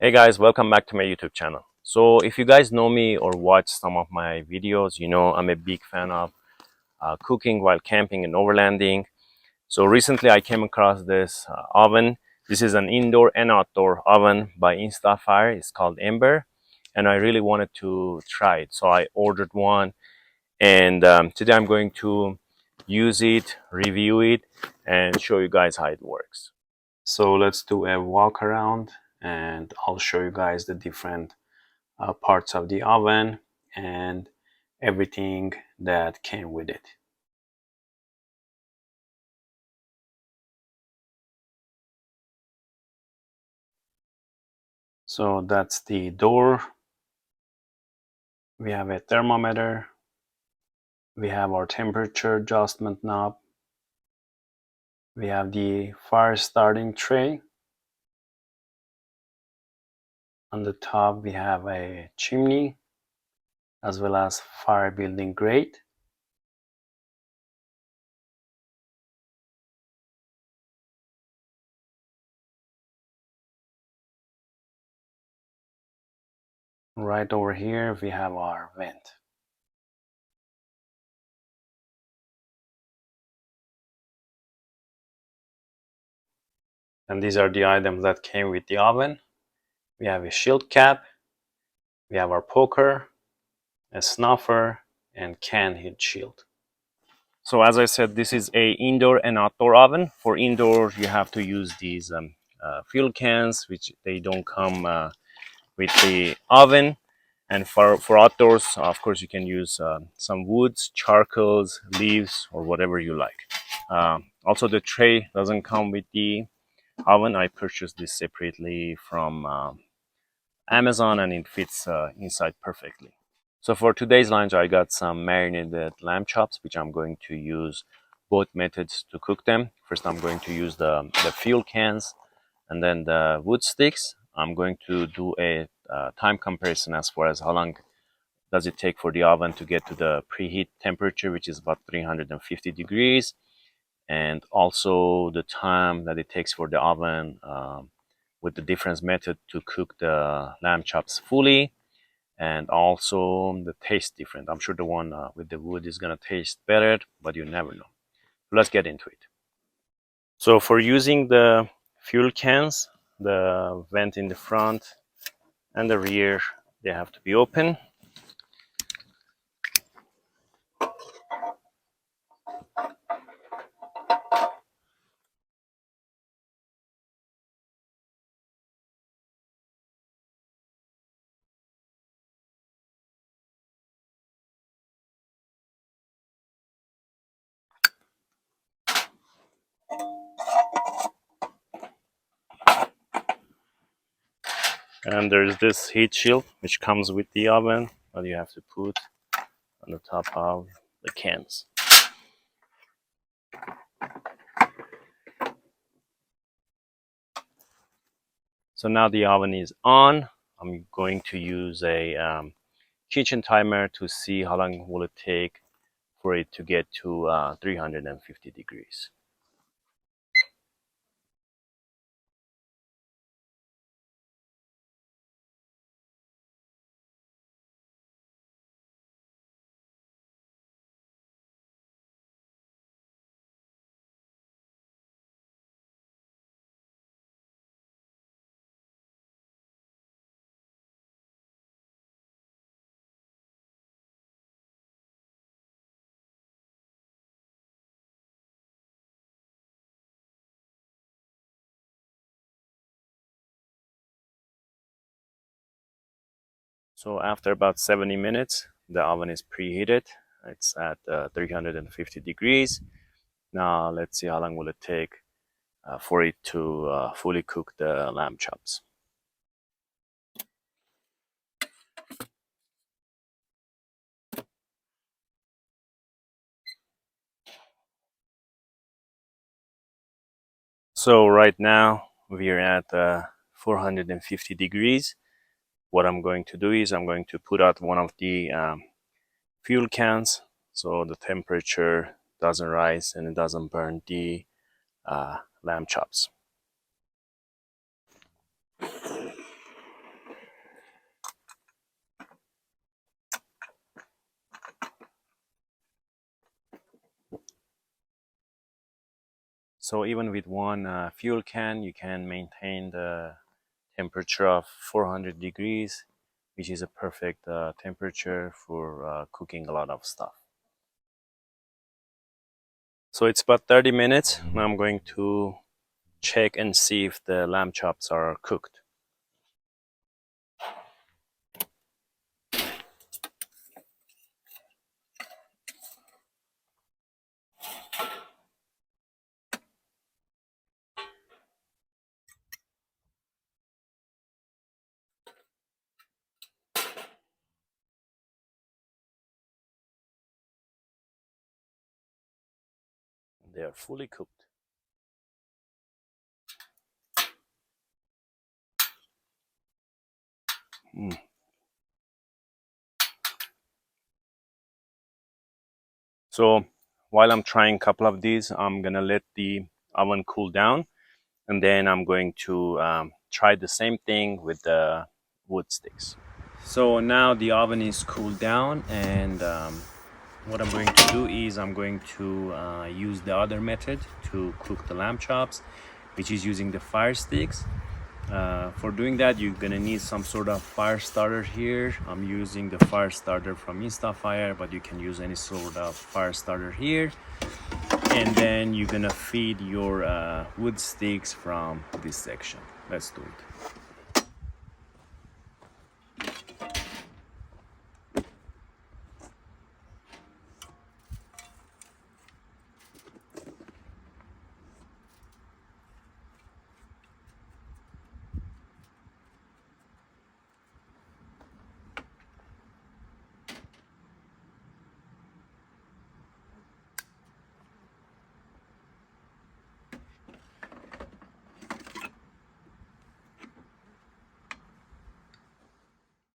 Hey guys, welcome back to my YouTube channel. So if you guys know me or watch some of my videos, you know I'm a big fan of cooking while camping and overlanding. So recently I came across this oven. This is an indoor and outdoor oven by Instafire. It's called Ember, and I really wanted to try it. So I ordered one, and today I'm going to use it, review it, and show you guys how it works. So let's do a walk around and I'll show you guys the different parts of the oven and everything that came with it. So that's the door. We have a thermometer. We have our temperature adjustment knob. We have the fire starting tray. On the top we have a chimney as well as fire building grate. Right over here we have our vent. And these are the items that came with the oven. We have a shield cap. We have our poker, a snuffer, and can heat shield. So as I said, this is a indoor and outdoor oven. For indoor, you have to use these fuel cans, which they don't come with the oven. And for outdoors, of course, you can use some woods, charcoals, leaves, or whatever you like. Also, the tray doesn't come with the oven. I purchased this separately from Amazon, and it fits inside perfectly. So for today's lunch, I got some marinated lamb chops, which I'm going to use both methods to cook them. First, I'm going to use the fuel cans and then the wood sticks. I'm going to do a time comparison as far as how long does it take for the oven to get to the preheat temperature, which is about 350 degrees, and also the time that it takes for the oven with the different method to cook the lamb chops fully, and also the taste different. I'm sure the one with the wood is gonna taste better, but you never know. Let's get into it. So for using the fuel cans, the vent in the front and the rear, they have to be open. And there's this heat shield which comes with the oven that you have to put on the top of the cans. So now the oven is on. I'm going to use a kitchen timer to see how long will it take for it to get to 350 degrees. So after about 70 minutes, the oven is preheated. It's at 350 degrees. Now let's see how long will it take for it to fully cook the lamb chops. So right now we're at 450 degrees. What I'm going to do is I'm going to put out one of the fuel cans so the temperature doesn't rise and it doesn't burn the lamb chops. So even with one fuel can, you can maintain the temperature of 400 degrees, which is a perfect temperature for cooking a lot of stuff. So it's about 30 minutes. Now I'm going to check and see if the lamb chops are cooked. They are fully cooked. Mm. So while I'm trying a couple of these, I'm gonna let the oven cool down, and then I'm going to try the same thing with the wood sticks. So now the oven is cooled down, and what I'm going to do is I'm going to use the other method to cook the lamb chops, which is using the fire sticks. For doing that, you're gonna need some sort of fire starter here. I'm using the fire starter from Instafire, but you can use any sort of fire starter here. And then you're gonna feed your wood sticks from this section. Let's do it.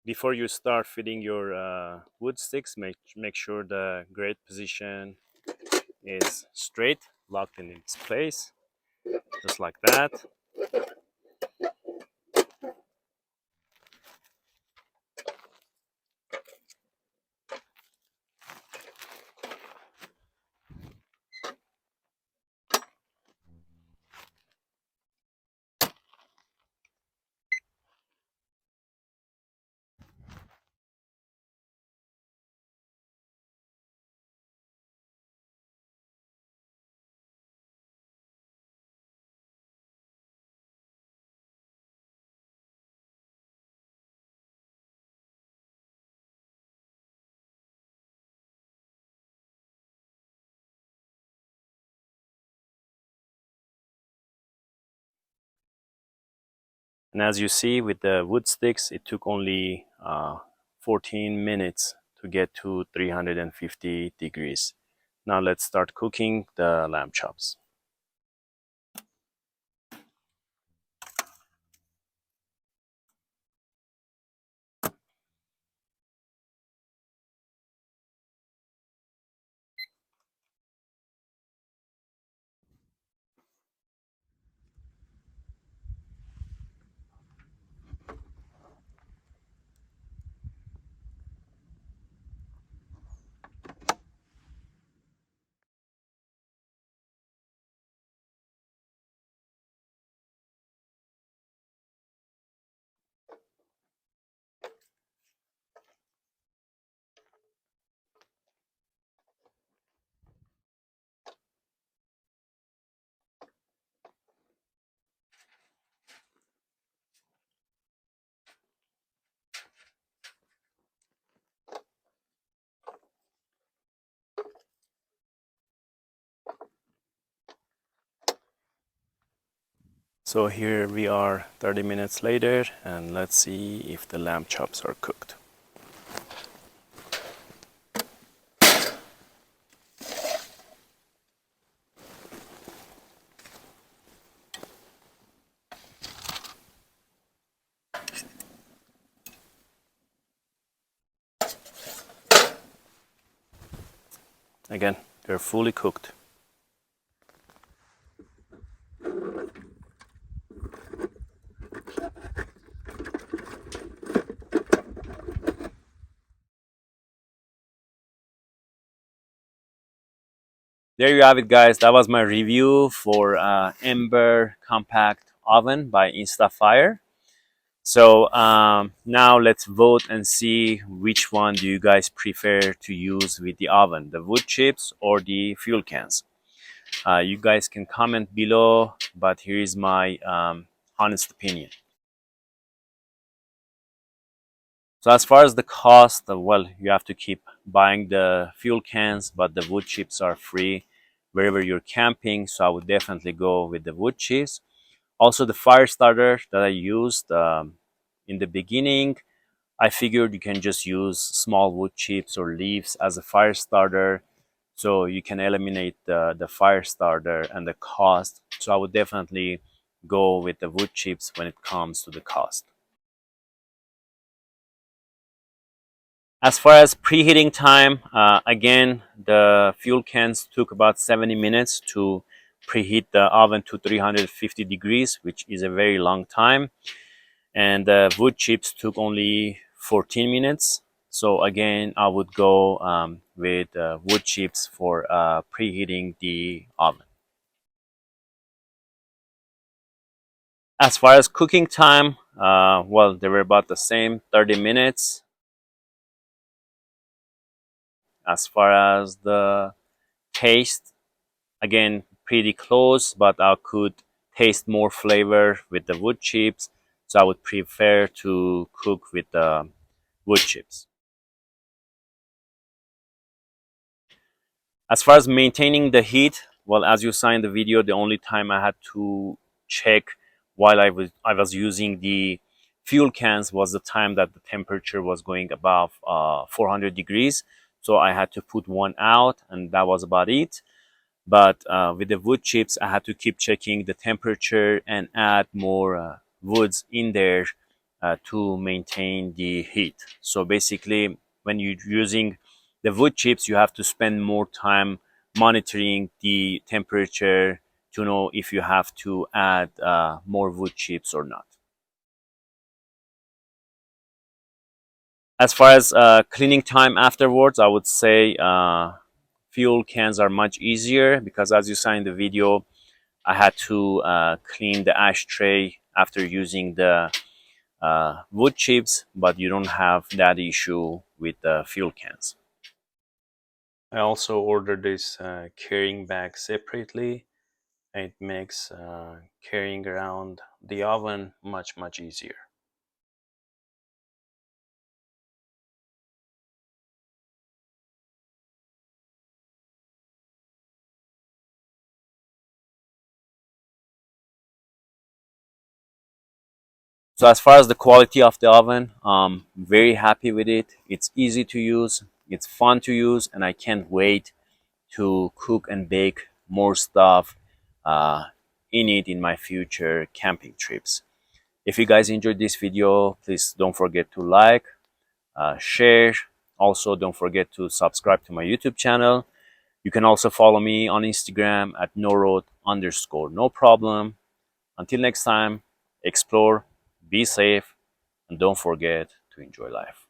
Before you start feeding your wood sticks, make sure the grate position is straight, locked in its place, just like that. And as you see with the wood sticks, it took only 14 minutes to get to 350 degrees. Now let's start cooking the lamb chops. So here we are 30 minutes later, and let's see if the lamb chops are cooked. Again, they're fully cooked. there you have it, guys. That was my review for Ember Compact Oven by Instafire. So now let's vote and see which one do you guys prefer to use with the oven, the wood chips or the fuel cans. You guys can comment below, but here is my honest opinion. So as far as the cost, well, you have to keep buying the fuel cans, but the wood chips are free wherever you're camping. So I would definitely go with the wood chips. Also, the fire starter that I used in the beginning, I figured you can just use small wood chips or leaves as a fire starter, so you can eliminate the fire starter and the cost. So I would definitely go with the wood chips when it comes to the cost. As far as preheating time, again, the fuel cans took about 70 minutes to preheat the oven to 350 degrees, which is a very long time. And the wood chips took only 14 minutes. So again, I would go with wood chips for preheating the oven. As far as cooking time, well, they were about the same, 30 minutes. As far as the taste, again, pretty close, but I could taste more flavor with the wood chips. So I would prefer to cook with the wood chips. As far as maintaining the heat, well, as you saw in the video, the only time I had to check while I was using the fuel cans was the time that the temperature was going above 400 degrees. So I had to put one out, and that was about it. But with the wood chips, I had to keep checking the temperature and add more woods in there to maintain the heat. So basically, when you're using the wood chips, you have to spend more time monitoring the temperature to know if you have to add more wood chips or not. As far as cleaning time afterwards, I would say fuel cans are much easier because, as you saw in the video, I had to clean the ashtray after using the wood chips, but you don't have that issue with the fuel cans. I also ordered this carrying bag separately. It makes carrying around the oven much easier. So as far as the quality of the oven, I'm very happy with it. It's easy to use, it's fun to use, and I can't wait to cook and bake more stuff uh, in it in my future camping trips. If you guys enjoyed this video, please don't forget to like, share. Also, don't forget to subscribe to my YouTube channel. You can also follow me on Instagram at no problem. Until next time, explore, be safe, and don't forget to enjoy life.